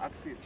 Aksiyet.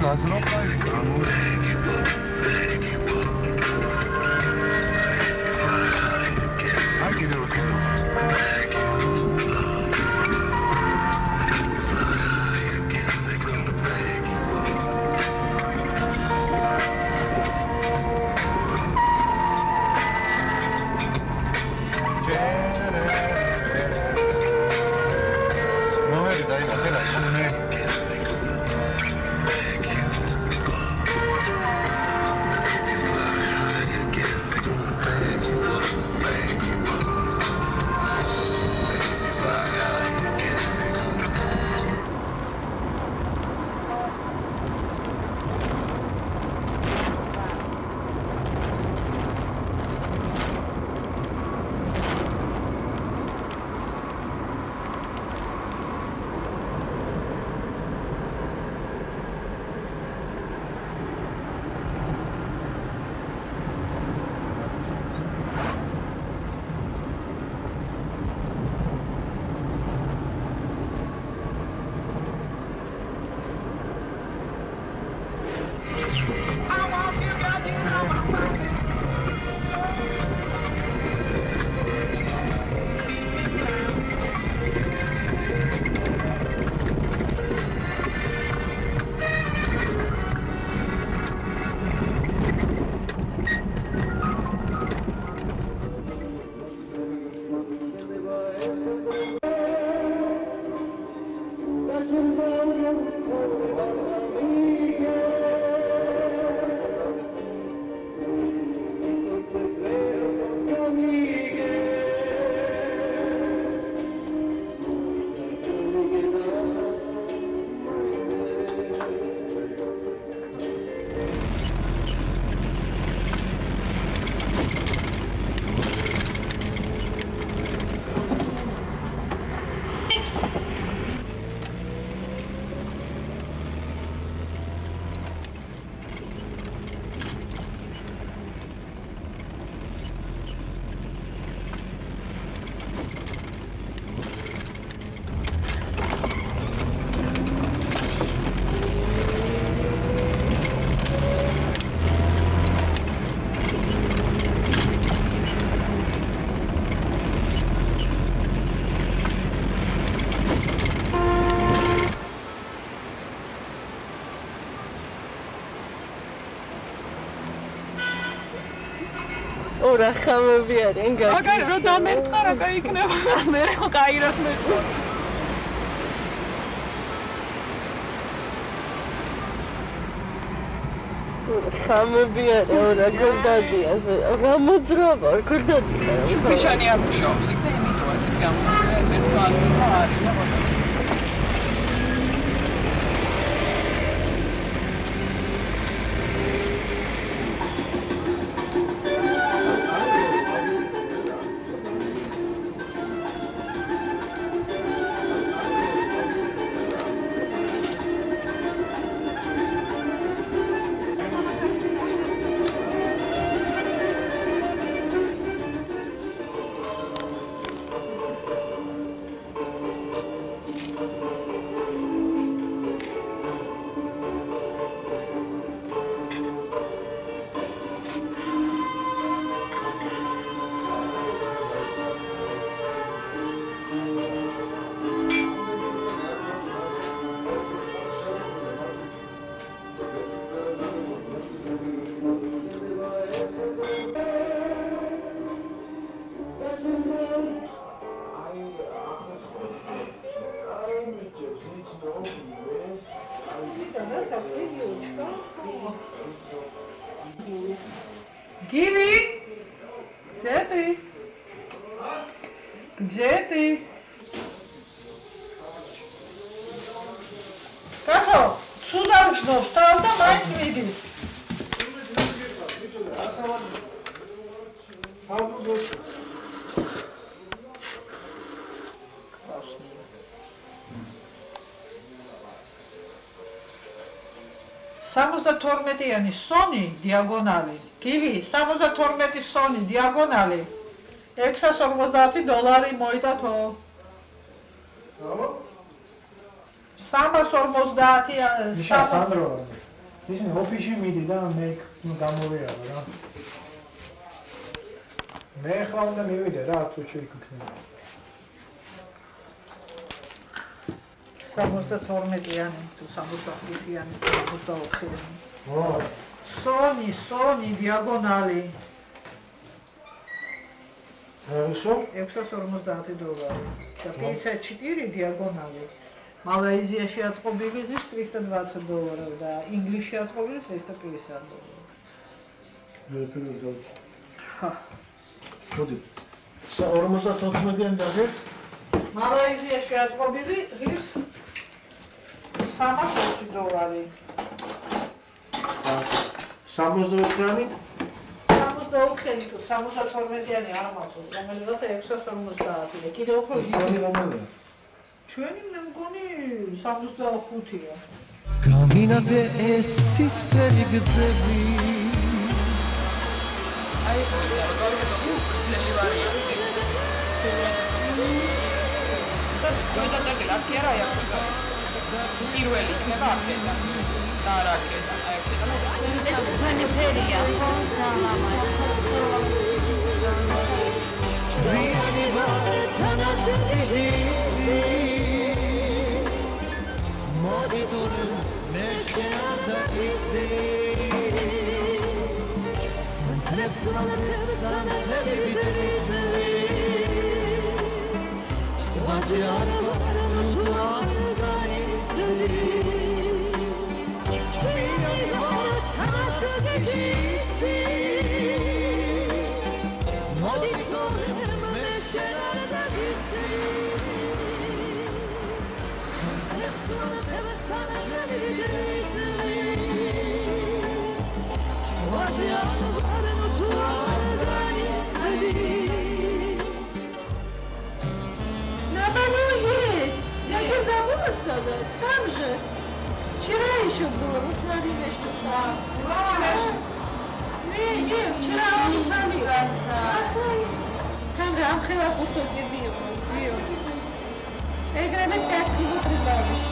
That's not like I get it. Ora xamები არიან გაიგე. აგარ რო დამერტყა რა გაიქნება. მე ხო კაიროს მეტყვა. ხამები არიან, ora გორდადია. რა მოძრაობა, გორდადია. შუქიშანი არ მუშაობს, იქ და იმიტომ ასე გამომდინარე, ვირტუალურობა არის და მოდი. გივი? გზეთი? გზეთი? კაცო, სუდარ გჯდობს თავ და მაინც მიდის. სამოცდათორმეტიანი სონი დიაგონალი. გივი, 72 სონი დიაგონალი. $650 მოიტათო. 350 მიშა სანდრო ისინი ოფისში მიდი და მე გამოვიარა რა მე ხლა უნდა მივიდე რა წუთში იქნება 72-იანი თუ 65-იანი 64-იანი სონი დიაგონალი $650 და $54 დიაგონალი Malaysia-ში აწყობილი ის $320 და ინგლისში აწყობილი $350. მოდი. 54-იან დაგეთ? Malaysia-ში აწყობილი ის $320. 64-იანი? 64-იანი თუ 72-იანი არ მახსოვს, რომელიღაც 650-ია. კიდევ უფრო დიდი. ჩვენი მე მგონი 65-ია. გამინათე ეს სიცხელი გზები. აი ეს ვიდა როგორ გძლელი ვარიანტი. და წაკელა კი არა იქნება. პირველი იქნება აქედა. და არა აქედა, აი აქედა. ეს თქვენი ფერია, ხო? ძალიან ლამაზი. Там же вчера еще было, вы смотрели, что там. Не, вчера он смотрел. Там же амхила кусочки бил. Играли 5 минут прибавишь.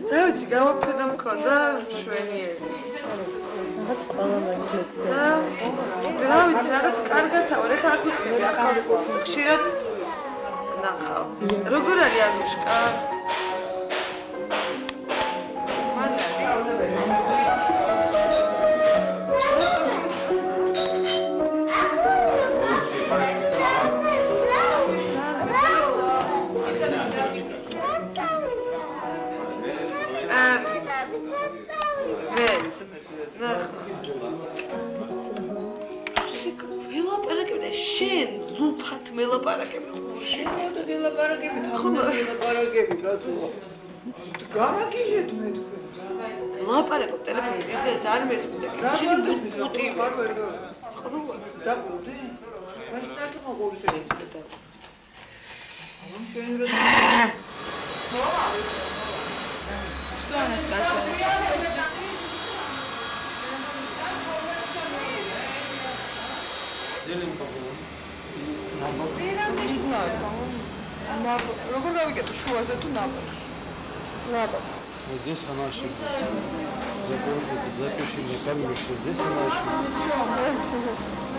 რა ვიცი, გამოფენა მქონდა მშვენიერი. რა ვიცი, რაღაც კარგად ავარ, ეხლა აქ ვიქნები ახალწლამდე, ხშირად ნახავ. როგორ არის ანუშკა? შენ ლუფად მელაპარაკები ხუშია და გელაპარაკები ლაპარაკები კაცო გამაგიჟეთ მე თქვენ ლაპარაკობ ტელეფონზე ეს არ მესმის შენ პუტი ვარ და პუტი? მაშინ საერთოდ მოგულისები და როგორ გავიკეთე შუაზე თუ ნაბოლში? ნაბოლში. Здесь она ошиблась. Запиши мне камеру, здесь она ошиблась.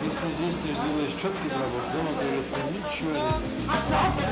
Если здесь ты сделаешь четкий пробор, дома ты если ничего не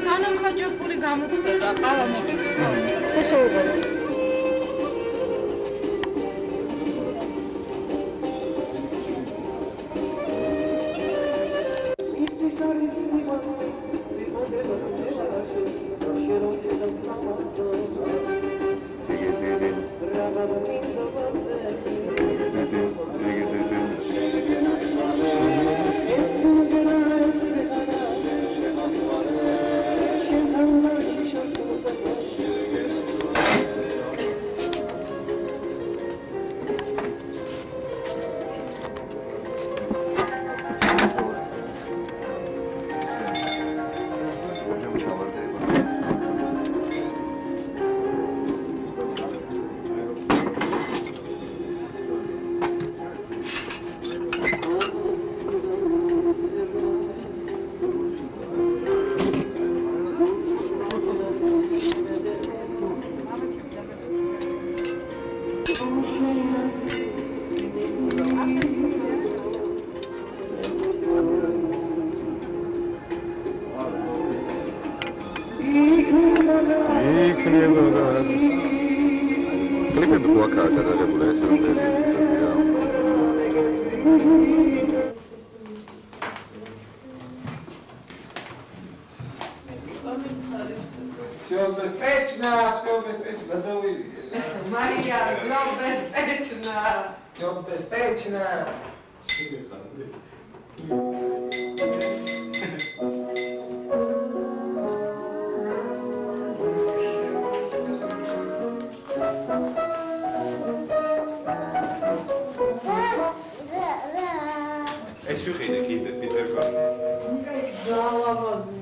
სანამხაჯაპური გამოწვევა ყავა მოგება. და შეუღო. Все беспечно, готовы. Мария, все беспечно. Все беспечно. ეს ვიყიდე კიდე პიტერგორში. ნიკა ძალაბაზი.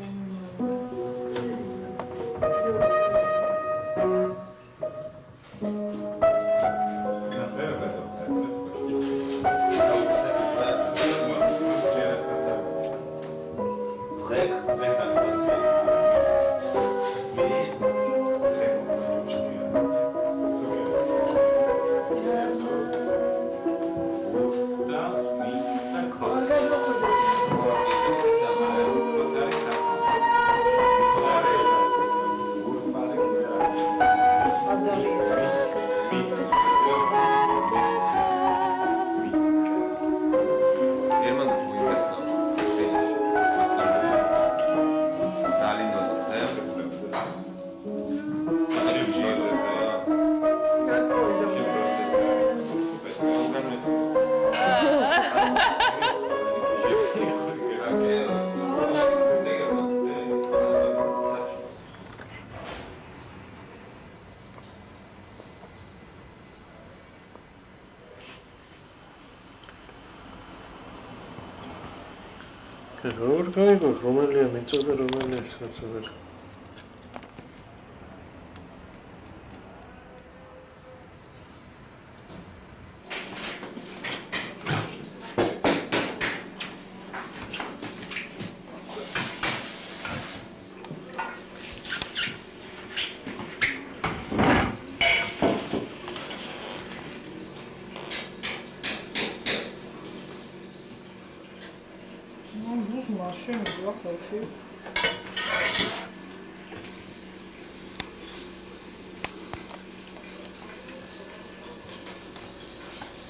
როგორ გაიგოთ, რომელია მიწოდა, რომელია საწოდეთ.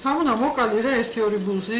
Hamuna mokali რა 1-2 ბულზი?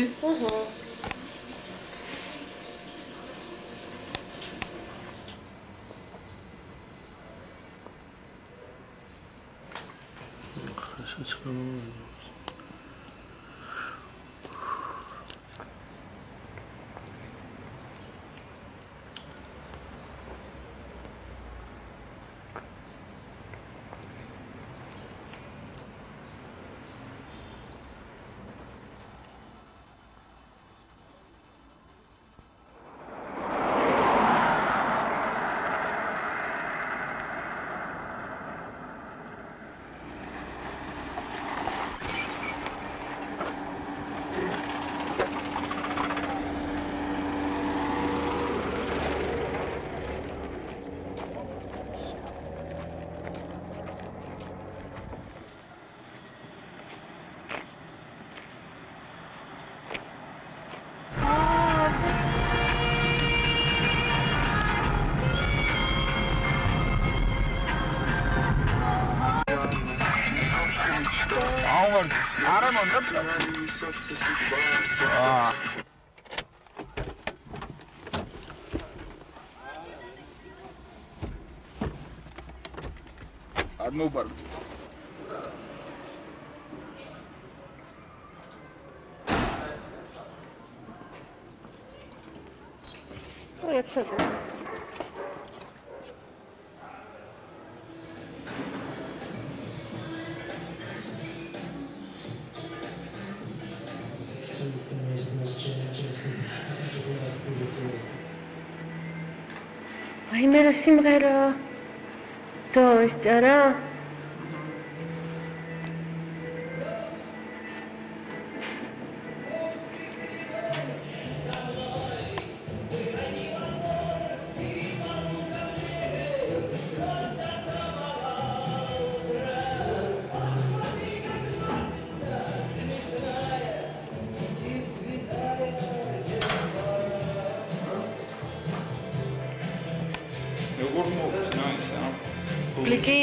Admo bar. Ai, mera simღერა. დაიწერა? როგორ მოხსნა ისა? კლიკი.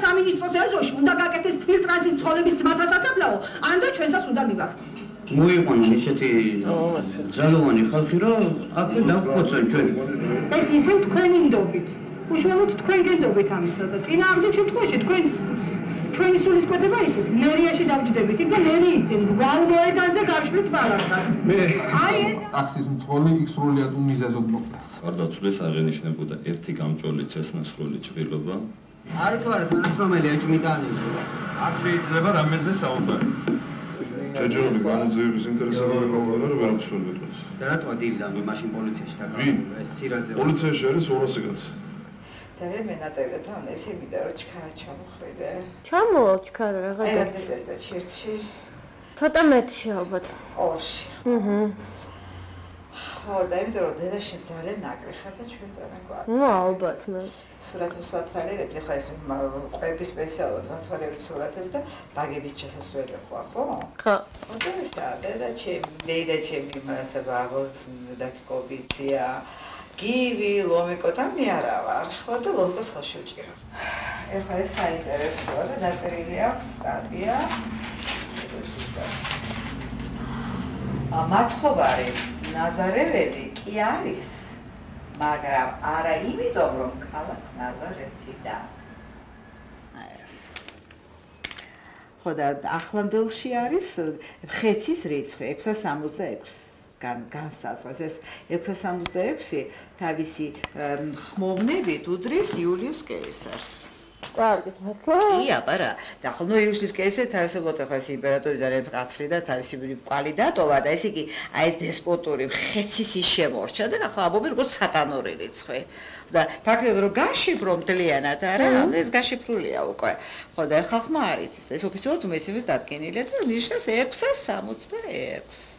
სამინისტროს ეზოში უნდა გაკეთდეს ფილტრაციის ცხოველების ძმათა სასაფლაო, ან და ჩვენსაც უნდა მივაქვს. მოიყვანონ ისეთი ძალოვანი ხალხი, რომ აქ დავხოცენ ჩვენ. ეს ისე თქვენი ნდობით. უშუალოდ თქვენ გენდობით ამისა და წინააღმდეგ შემთხვევაში თქვენი სულისკვეთება იცით, მერიაში დავჯდებით და მერიის წინ გვალმოედანზე გავშლით ბალახად. აი ეს ტაქსის მძღოლი იქ სრულიად უმიზეზოდ მოკლეს. გარდაცვლილს აღენიშნებოდა ერთი გამჭოლი ცესნასრული ჭრილობა. არის თუ არა თანამშრომელი ეჭვმიტანი. აქ შეიძლება რამეზე საუბარი. ჯეჯორული გამოძიების ინტერესები მეკობრა რომ ვერაფერს ვერ მეტყვის. და რატოა დილიდან მაშინ პოლიციაში დაგავიდნენ ეს სირაძე. პოლიციაში არის 200 კაცი. ძალიან მენატრებდა თან ესე მიდა რომ ჩქარა ჩამოხვიდე. ჩამოვა ჩქარა რაღაც. აი რამდენიც ერთში. ცოტა მეტში ალბათ. ორში. ხო, და იმიტომ რომ დედაშენ ძალიან ნაკლი ხარ და ჩვენ ძალიან გვარი. ნუ ალბათ მე. სურათებს ვათვალიერებდი, ხო ეს ყვები სპეციალურად ვათვალიერებდი სურათებს და ბაგების ჩასასვლელი ხوار, ხო? ხო. და ესა დედა ჩემი მასა ბაბოს დათკობიცია. გივი ლომიკოთა მე არა ვარ, ხო და ლომიკოს ხელში უჭირო. ეხლა ეს საინტერესოა და დაწერილი აქვს სტატია. მაცხოვარი ნაზარეველი კი არის, მაგრამ არა იმიტომ რომ ქალაქ ნაზარეთიდან. ეს. ხო და ახლანდელში არის ხეცის რიცხვი 666. განსაზღვრეს ეს 666 თავისი ხმოვნებით უდრის იულიუს კეისარს. კარგის მართლა? კი, აბარა. და ხო იულიუს კეისარი თავისებურად ახლა ეს იმპერატორი ძალიან მკაცრი და თავისი კვალი დატოვა და ესე იგი აი ეს დესპოტური ხეცის ის შემორჩა და ახლა ამბობენ როგორც სატანური რიცხვი. და ფაქტობრივად რომ გაშიფრო მთლიანად არა, ეს გაშიფრულია უკვე. ხო და ხალხმა არის ეს ოფიციალურად მესიმის დადგენილია და ნიშნავს 666.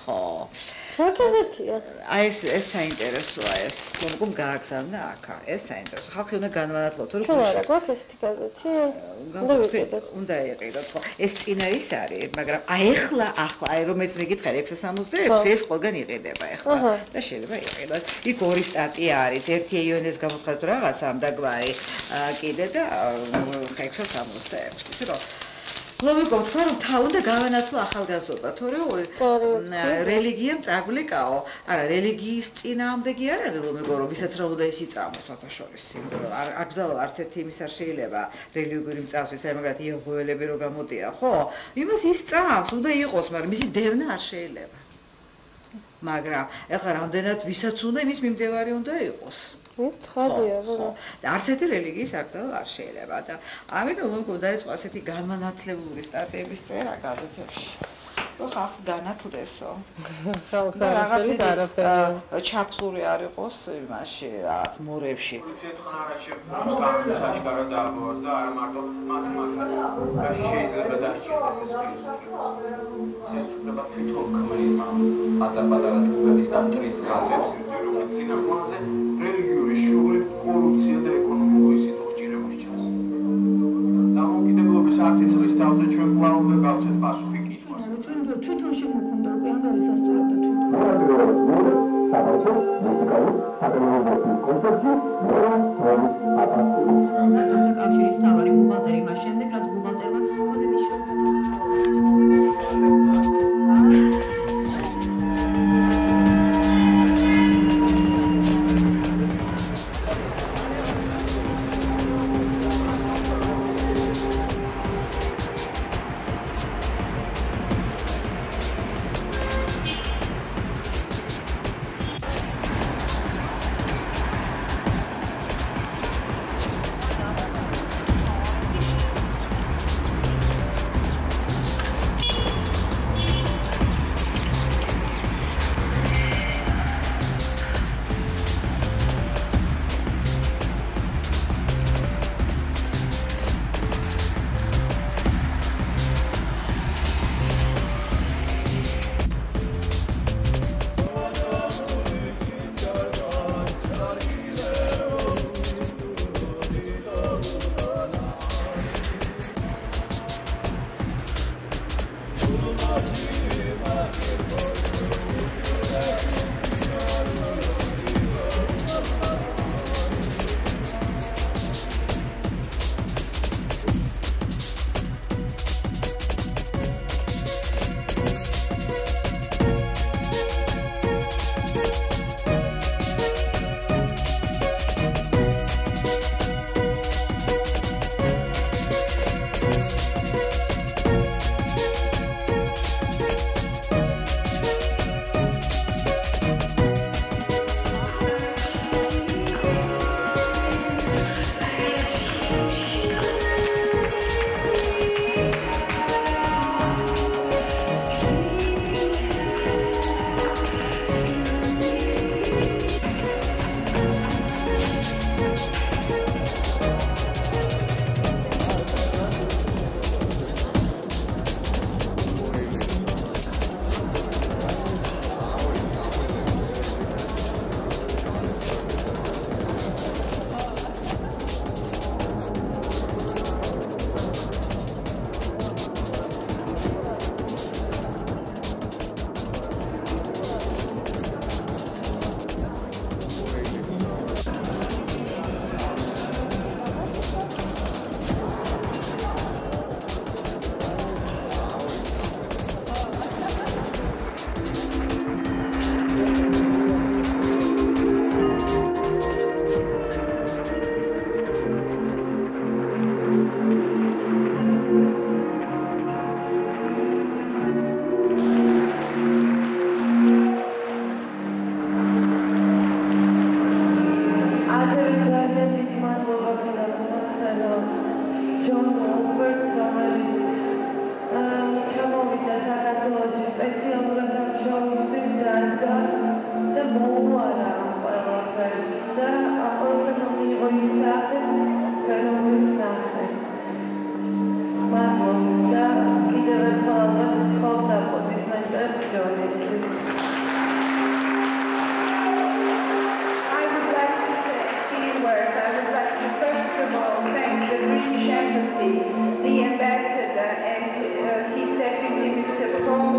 ხო. რა გაზეთია? აი ეს საინტერესოა ეს. ლოგომ გააგზავნა აქ. ეს საინტერესო. ხალხი უნდა განვანათლოთ რომ ჩვენ არა გვაქვს ესეთი გაზეთი? უნდა იყიდოთ ხო. ეს წინა ის არის, მაგრამ ახლა აი რომ ეს მეკითხარი 666 ეს ყველგან იყიდება ახლა. და შეიძლება იყიდოთ. იქ ორი სტატია არის. ერთი ეიონეს გამოცხადეთ რაღაც ამ დაგვარი კიდე და 666. ისე რომ ლოგიკა თქვა რომ უნდა გავანათლო ახალგაზრდობა, თორემ რელიგიამ წაგვლიკაო. არა, რელიგიის წინააღმდეგი არ არის ლოგიკა რომ ვისაც რა უნდა ისი წამოს საერთაშორისო სიმბოლო. არ ბრძალა არც ერთი იმის არ შეიძლება რელიგიური მწავსის, აი მაგრად იეჰოველები რო გამოდიან, ხო? იმას ის წამს უნდა იყოს, მაგრამ მისი დევნა არ შეიძლება. მაგრამ ეხლა რამდენად ვისაც უნდა იმის მიმდევარი უნდა იყოს. ცხადია, რა. არც ერთი რელიგიის აკრძალვა არ შეიძლება და ამიტომ უნდა დაიწყო ასეთი განმანათლებლური სტატიების წერა გაზეთებში. რომ ხალხი განათლდესო. ხალხს არაფერი ჩაფლული არ იყოს იმაში, რაღაც მორებში. ცეცხლარაში გამოსაშკარა დააბოს და არა მარტო მათემატიკაში შეიძლება დასჭირდეს ეს ფილოსოფია. შეიძლება თვითონ ქმნის პატარ-პატარა ჯგუფების დამტრის ხალხებს, რომ წინააღმდეგ რელიგიური შუღლი, კორუფცია და ეკონომიკური სიტუაცია ჩანს. დამოუკიდებლობის 10 წლის თავზე ჩვენ კვლავ უნდა გავცეთ პასუხი კითხვას. თვითონ შემოქმდა უკვე ამ არის სასწორად და თვითონ. ნაციონალური კავშირის მთავარი ბუღალტერი მას შემდეგ რაც ბუღალტერმა ხოდების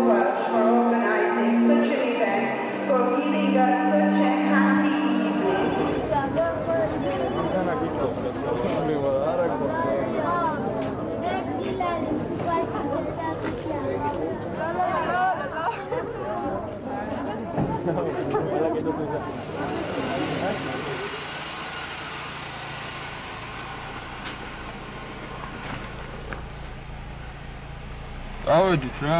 Welsh for organizing such an event, for giving us such a happy ავედით რა.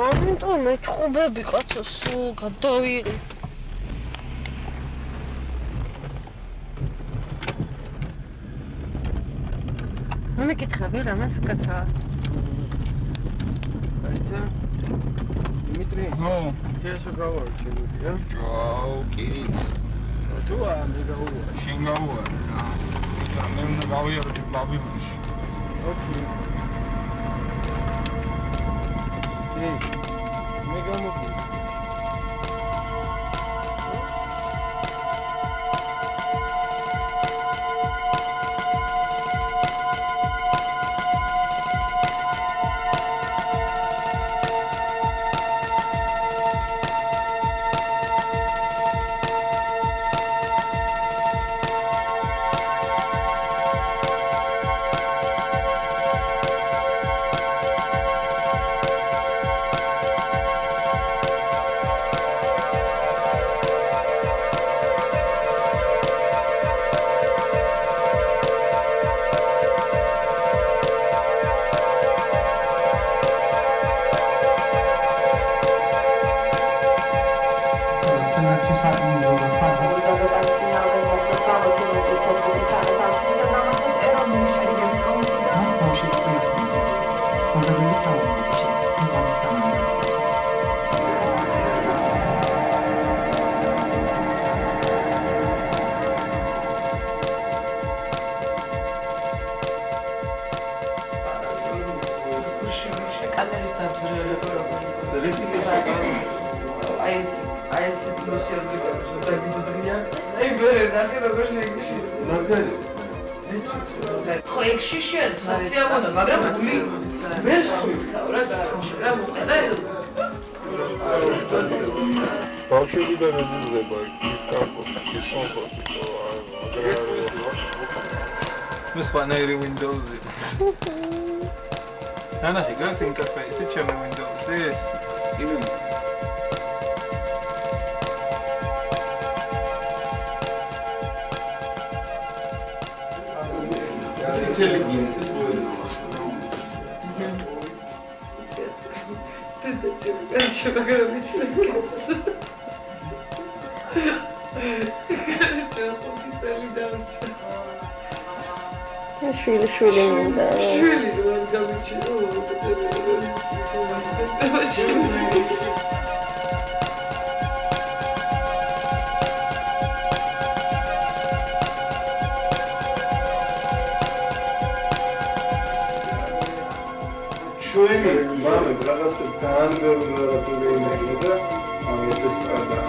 ამიტომ მეჩხუბები კაცო სულ გადავიღე. მეკითხები რამას კაცო? აიცა. დიმიტრი. ხო. თეასო გავარჩევია. ჯაო, კი. თუ მე გავუვარ. შენ გავუვარ რა. მე უნდა გავიარო ბაბილონში. ოკეი. მე გამოვიდა. ხო ეგ შიში არის სასიამოვნო, მაგრამ გული ვერ სულთავ რა გარშე რა მოხდა ბავშვებიდან ეზიზღება დისკომფორტი მე სხვანაირი Windows-ი ნანახი გას ინტერფეისი ჩემი Windows-ის იმენ შვილი მინდა. შვილი რომ გამიჩნო. ჩვენი მამები რაღაცა ძალიან ბევრი რაღაცაზე იმედი და ეს ესტრადა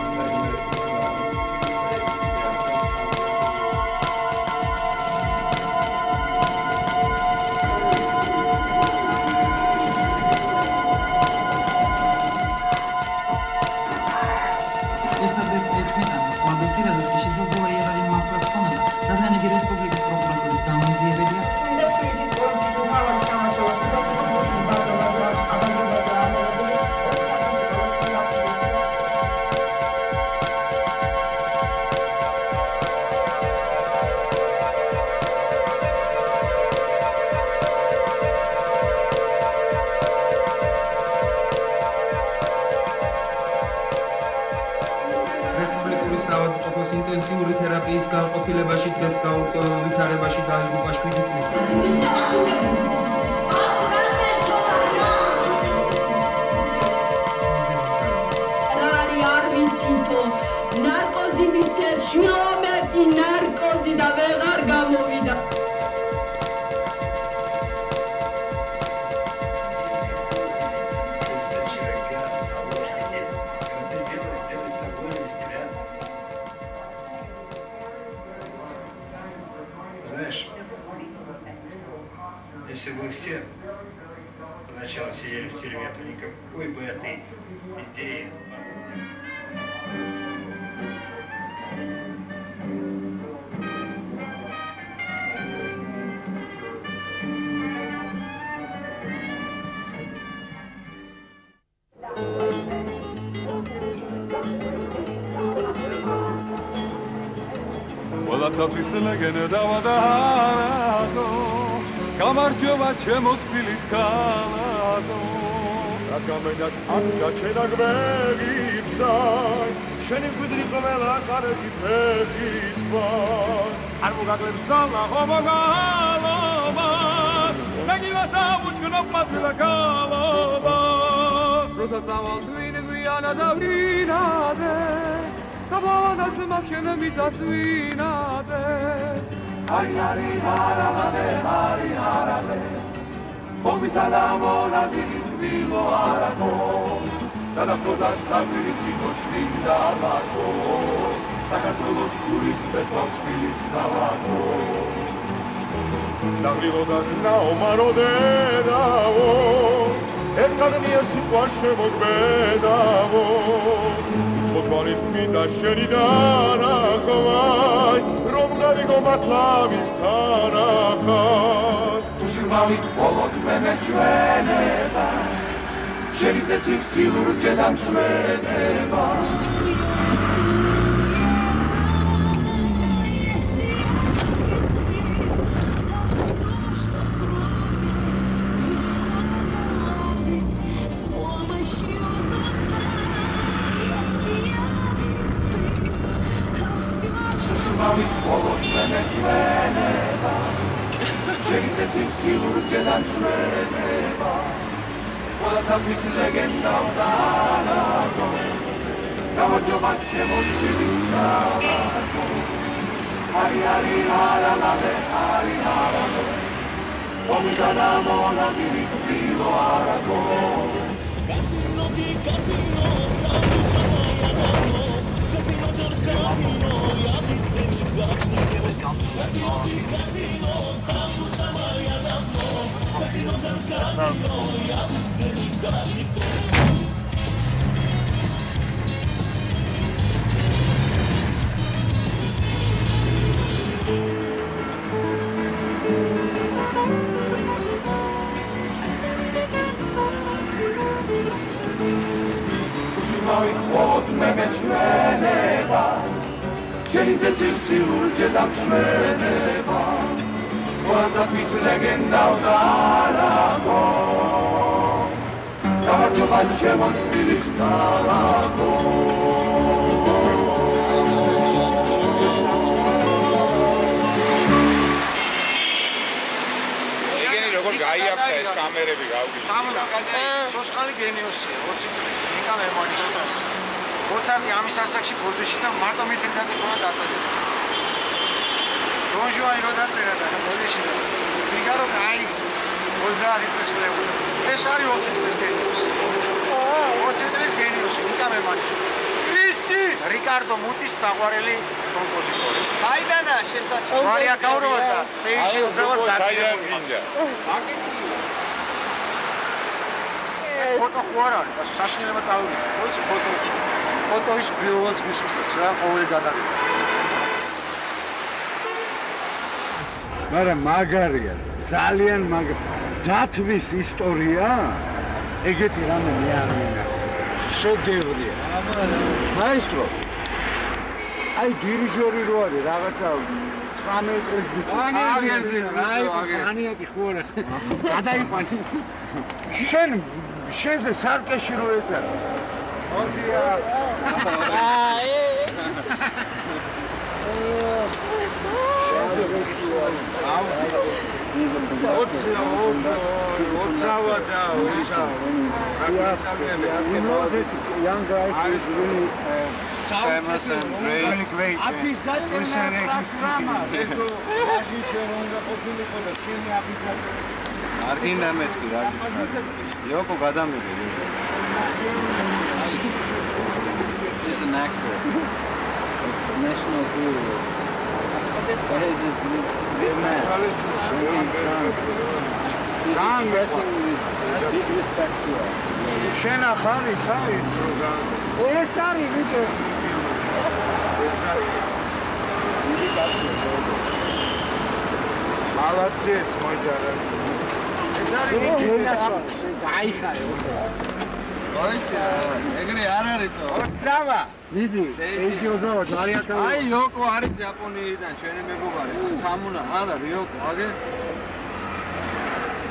ინტენსიური თერაპიის განყოფილებაში დღეს ვითარებაში დაიღუპა 7 წლის ნარკოზი მისცეს შვილობები ნარკოზი და ვეღარ გამოვიდა Если вы все Начало сидели в тюрьме, то никакой бы этой идеи. ყველასათვის ლეგენდა ვადაარადო გამარჯობა ჩემო თბილის ქალაქო რადგან აქ გაჩენაგმეგისა შენი მკვიდრი ყველა კარგი ფეხისვა არ მოგაგლებს ზალა ხომოგალობა მეგილაცა უჩქნო პატილა გალობა როცა წავალ twin გვიანა და ვინადე Sabahlar maşını mitasuinade Hari hari harade hari harade Come salamo la vivo arago Sada poda sabiriti nočninda lako Sakatolo skuris petok filis kalako Nagrivoda na omarodedavo Erkad mio sitwaše mogbedavo Otvorit mi da šeni danahvaj Rom gavigo matlavis tanahaj Uzimavit polot mene čveneva Šeni zeci silu džedam šveneva Zapis legenda udalago Გამარჯობა ჩემო თბილის ქალაქო Hari hari haralade hari haralade Omizana mona vivo arago Casino di casino Casino ya viste Casino di casino Casino del casino ya viste Od mega čveneva Ženice silu džedam čveneva Moja zapis legenda udalago Kamarჯობა ჩემო თბილის ქალაქო ეგენი როგორ გაიაფთა ეს კამერები გავგიჩნდა გამოგადე სოცხალი გენიოსია 20 წლის ნიკა მემონიჭდა მოცარტი ამის ასაკში ბოდიში და მარტო მითითად იყო დაწედება დონჟუანი რო დაწერა და ბოდიში და ფიგარო კაი 30 წლის ხლებული ეს არის 20 წლის გენიოსი 20 წლის გენიოსი ნიკა მემონიჭდა კრისტი რიკარდო მუტის საყვარელი კომპოზიტორი საიდანაა შესაძლებელი მარია გაუროვას და სეიჯი უძრავას გაკეთებული აკეთილი ფოტო ხوار არის საშინელება წავიდე ვიცი ფოტოის ბიოლოგს გისურვებს რა ყოველი გადაღება მაგრამ მაგარია ძალიან დათვის ისტორია ეგეთი რამე მე არ მინდა შედევრია მაესტრო აი დირიჟორი რო არის რაღაცა 19 წლის ბიჭი ანიაკი ხوار გადაიყვანი შენზე სარკეში რო ეწერა მოდია შენზე young guy is really famous and great. Arginda metki, Yoko Gadambe. He's an actor, national hero. This man. expressing with big respect to us. შენ ახალი თავის როგორ ეს არის ვიდეო. მალაძეც მოიჯარა. ეს არის გაიხარე. მოიცი, ეგრე არ არისო. ოცავა. მიდი. შეიჯოზავა ძალიან აი იოკო არის იაპონიიდან ჩვენი მეგობარი. თამუნა არა იოკო, აგე.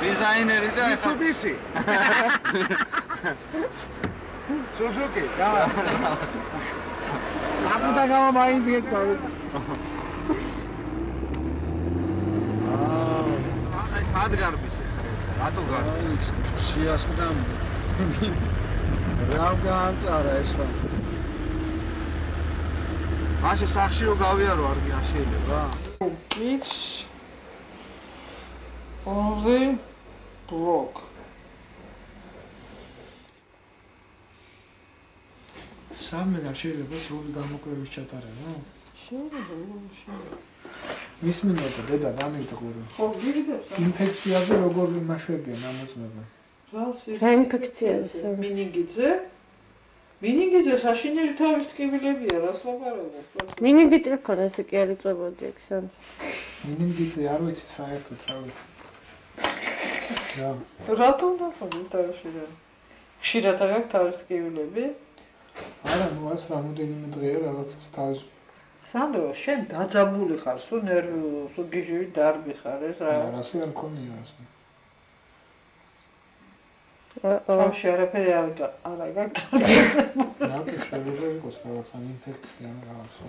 დიზაინერი და Mitsubishi. Suzuki. და. აკუდა გამა მაინც გეტყვი. სად გარბის ახლა ეს? რატო გარბის? შეასკდამ. რა განწარა ეს რა? მაშინ სახშიო გავიარო არ შეიძლება. Mix only block. სამე არ შეიძლება სრული გამოკლების ჩატარება? შეიძლება. ის მინდა და დედა დამიტყურო. ხო, გიგებს. ინფექციაზე როგორ იმაშვებიან ამოწმება? რა ინფექციაზე? მინინგიტზე? მინინგიტზე საშინელი თავის ტკივილებია, რას ლაპარაკობ? მინინგიტი რა ქონდა, ესე კი არ იწვებოდი ექსან. მინინგიტი არ ვიცი საერთოდ რა ვიცი. რა? რატომ დახოდეს თავშიდან? ხშირად აქვს თავის ტკივილები? არა, ნუ ეს რამოდენიმე დღეა რაღაცას თავის სანდრო, შენ დაძაბული ხარ, სულ ნერვი, სულ გიჟივი დარბი ხარ, ეს რა? რასი არ მქონია ასე. თავში არაფერი არ გაქვს. რატო შეიძლება იყოს რაღაცა ინფექცია ან რაღაცა.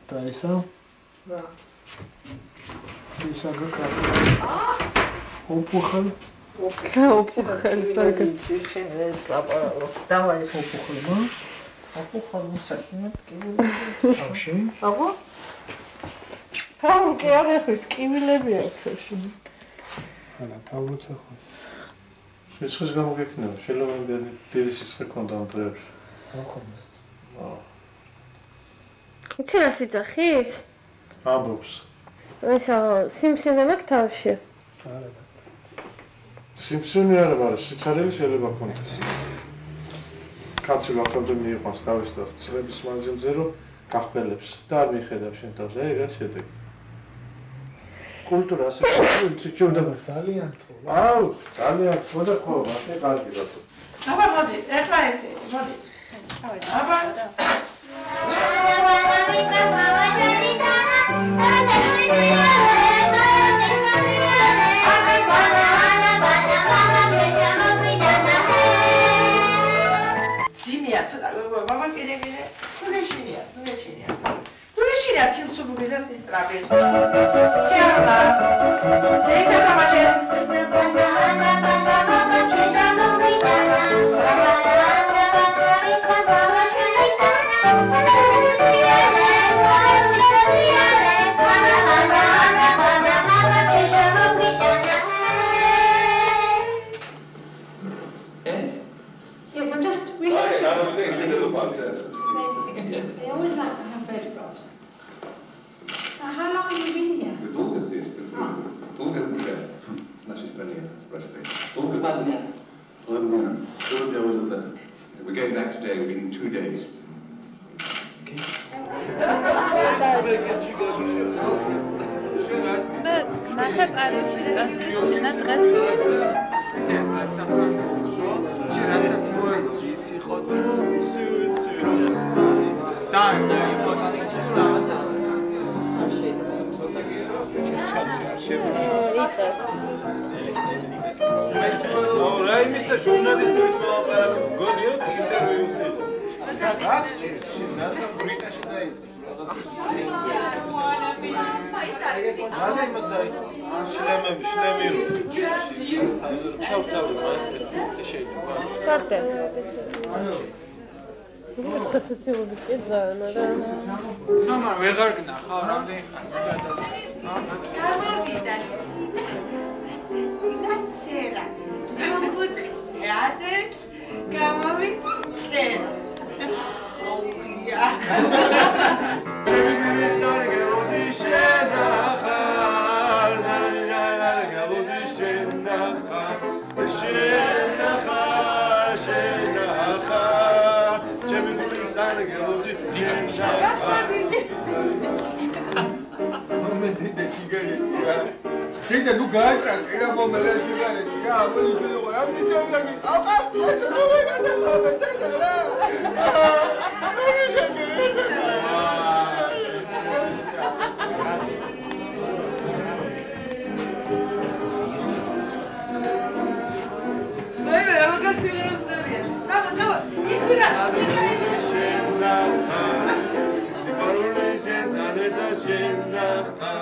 და ისა? რა. ისა გაკრა. ოპუხალ. ოპუხალ ტაგიცი შენ ეს ლაპარაკო. დავაი ოპუხალმა. ოპუხალ მუსაშინად კი. თავში? აბა? თავი არ ეხვის, ტკივილები აქვს თავში. არა, თავროც ახლა. სიცხეს გამოგექნება, შეიძლება დიდი სიცხე ქონდა ამ დღეებში. რა ქონდა? იცი რა სიძახის? ამბობს. ესა სიმსივნე მაქვს თავში. არა. სიმსივნე არა, მაგრამ სიცარიელი შეიძლება ქონდეს. კაცი ვახავდა მიიყვანს თავის და წლების მანძილზე რომ გახბელებს და არ მიხედავს შენ თავს, ეგ არის შედეგი. კულტურა ასე ცუჩუნდა ძალიან თქო. აუ, ძალიან თქო და ხო, ასე კარგი რატო. აბა მოდი, ეხლა ესე, მოდი. აბა. ძიმია ცოტა, ბაბა კიდე. თულეშინია. თულეშინია ციმსუბუგიზა სისტრაბი. Chiara. Sei cosa facendo? They always like to have photographs. How long have you been here? Долго здесь? Долго уже. В нашей стране, спрашивает. Долго? 2 дня. 2 дня. Сегодня вот это. We're going back today, we're in 2 days. ნახე პარიზის წასვლა დღეს რასაც მოეგი სიხოთ და რა იმისა ჟურნალისტების მოლაპარაკება გონიო ინტერვიუს იყო რა რაცა ბრიტანში დაიწყო რაღაცა შლემი ჩავთავი მას ერთი შეიძლება ხატე სასაცილო კეძანა რა თამარ ვეღარ გნახავ რამდენი ხანია გამოვიდა ცირა როგორ ხაზე გამოვიდა ია სორგე ოზიშენა ხარ შენახა შენახა შენახა ჩემი გულის ანგელოზი შენახა მომენტი სიგარეტია დედა ნუ გაატრაკე რა მომერე სიგარეტია აბა ისე იყო რა მიდევდაგი აყაფია თუ ვეგადავა დედა რა ნაი რა მაგარ სიმღერას წერია წავა წავა იცი რა შენახა სიყვარული შენთან და შენახა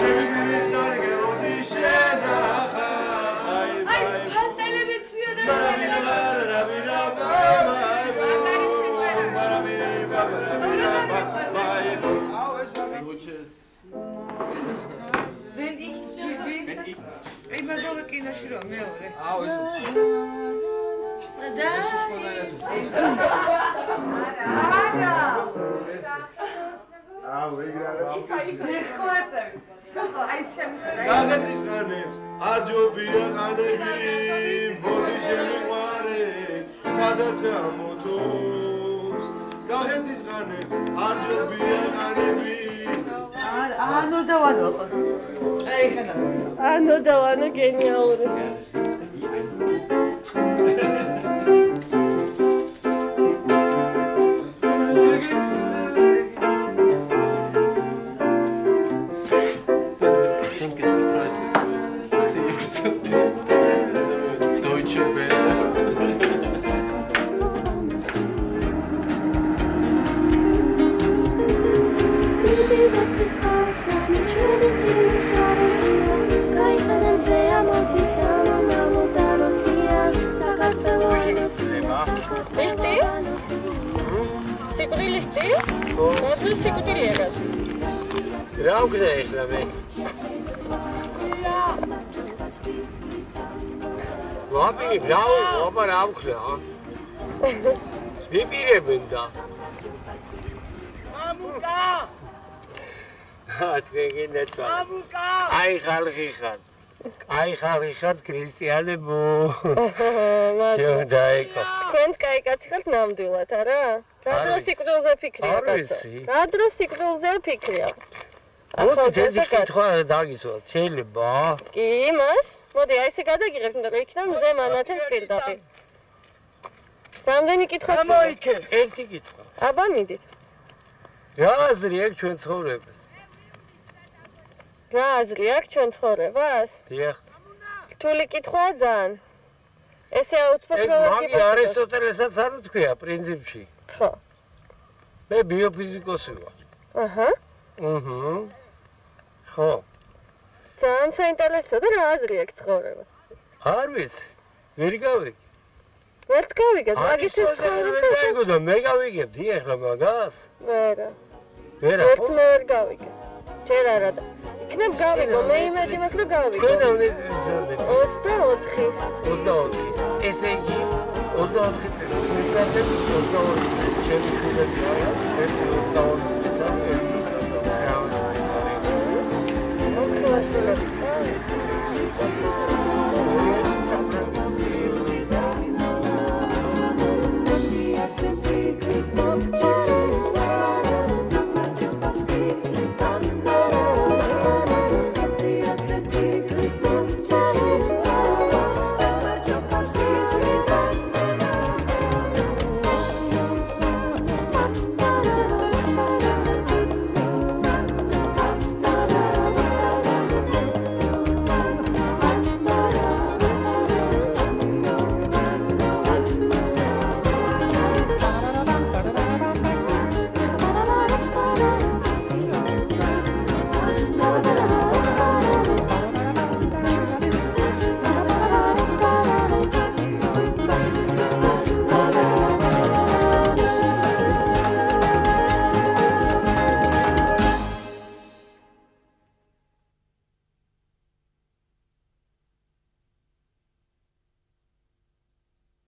ჩემი გულის ანგელოზი შენახა აი ფანტელებიცია და ვენ იქ აი მაგავე კინოში რა მეორე აუ ეს და ეს უცხოელად არა აუ ეგრე რაღაცა ეხლაცები სულ აი ჩემს გაგეთის ყანებს არ ჯობია ყანები მოდი შემიყვარე სადაც ამოთოს გაგეთის ყანებს არ ჯობია ყანები ანუ დავანო აი ხანა ანუ დავანო გენიალური Deutsche Welle. Wapi, bravo, aber auch klar. Wie bitte bin da? Mamuka! Hat gegen nicht was. Mamuka! Ay khalkhat Cristiane bo. Jodayko. Kent kaykatkhat namdvilat ara? Gadros ikdolze fikriya katra. Gadros ikdolze fikriya. Oti tezi kitxva dagisvat, შეიძლება? კი, მას. მოდი, აი ესე გადაგიღებ, იმიტომ რომ იქნა მზე მანათებს პირდაპირ. რამდენი კითხვა? გამოიქე, ერთი კითხვა. აბა მიდით. რა აზრი აქვს ჩვენ ცხოვრებას? რა აზრი აქვს ჩვენ ცხოვრებას? დიახ. რთული კითხვაა ძალიან. ესე აუცილებლად მაგი არისტოტელესაც არ უთქვია პრინციპში. ხო. მე ბიოფიზიკოსი ვარ. აჰა. ხო. ძალიან საინტერესო და რა აზრი აქვს ცხოვრებას? არ ვიცი. ვერ გავიგე. ვერც გავიგე, მაგისტრის ცხოვრებას და მე გავიგებდი ახლა მაგას? ვერა. ვერა. ვერც მე ვერ გავიგე. ჯერ არა და იქნებ გავიგო, მე იმედი მაქვს რომ გავიგო. 24. 24. ესე იგი 24 წელი. 24 ჩემი ხიზები არა, ერთი 24